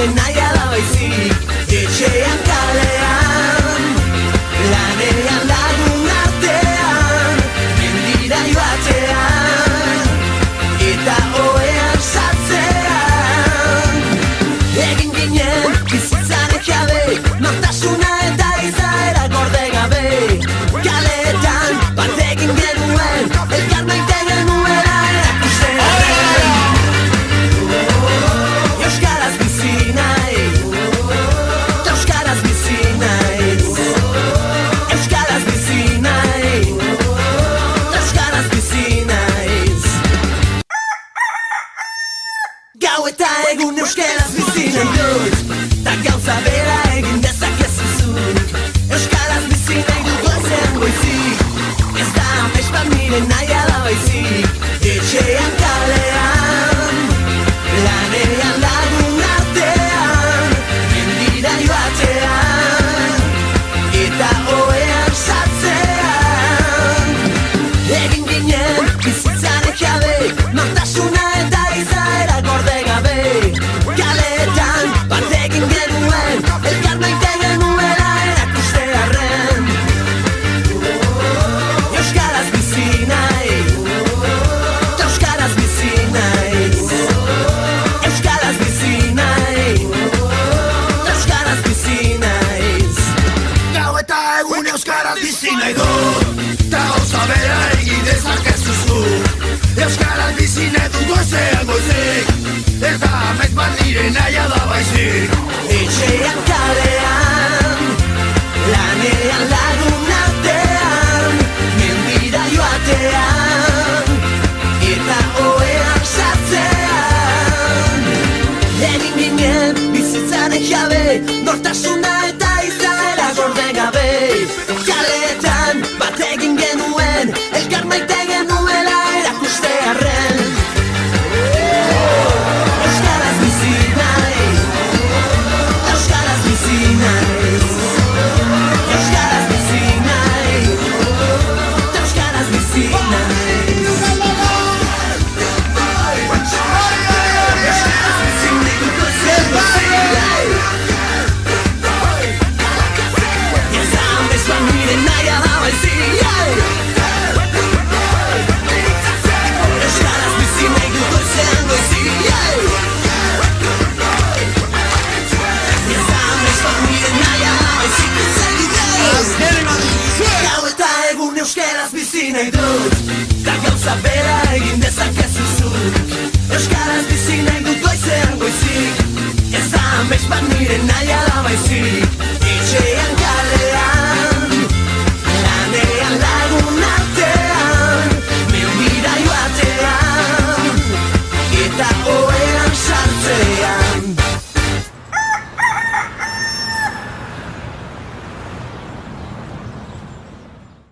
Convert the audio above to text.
nire nahia da baizik. Etxean kalean, lanean lagun artean, mendira joatean, eta oean sartzean. Egin ginen bizitzaren jabe, nortasuna eta izaera gorde gabe. Kaletan bat egin genuen, elkar maite genuela erakustearen. Euskaraz bizi nahi, euskaraz bizi naiz. Euskaraz bizi nahi, euskaraz bizi naiz. Gau eta egun euskaraz bizi nahi dut, ta gauza bera egin dezakezu zuk. Euskaraz bizi nahi dut goizean goizik, ez da amets bat nire nahia da baizik. Etxean kalean, lanean lagun artean, mendira joatean, eta oean sartzean. Egin ginen bizitzaren jabe, nortasuna eta izaera gorde gabe. Kaletan bat egin genuen, elkar maite genuela erakustearren. Euskaraz bizi nahi, euskaraz bizi naiz. Euskaraz bizi nahi, euskaraz bizi naiz. Gau eta egun euskaraz bizi nahi dut, ta gauza bera egin dezakezu zuk. Euskaraz bizi nahi dut goizean goizik, ez da amets bat nire nahia da baizik. Etxean kalean, lanean lagun artean, mendira joatean, eta oean sartzean. Egin ginen bizitzaren jabe, nortasuna eta izaera gorde gabe. Kaletan bat egin genuen, elkar maite genuela erakustearren. Euskaraz bizi nahi, euskaraz bizi naiz. Euskaraz bizi nahi, euskaraz bizi naiz. Euskaraz bizi nahi dut goizean goizik. Ez da amets bat nire nahia da baizik. Euskaraz bizi nahi dut goizean goizik. Ez da amets bat nire nahia da baizik. Gau eta egun euskaraz bizi nahi dut, ta gauza bera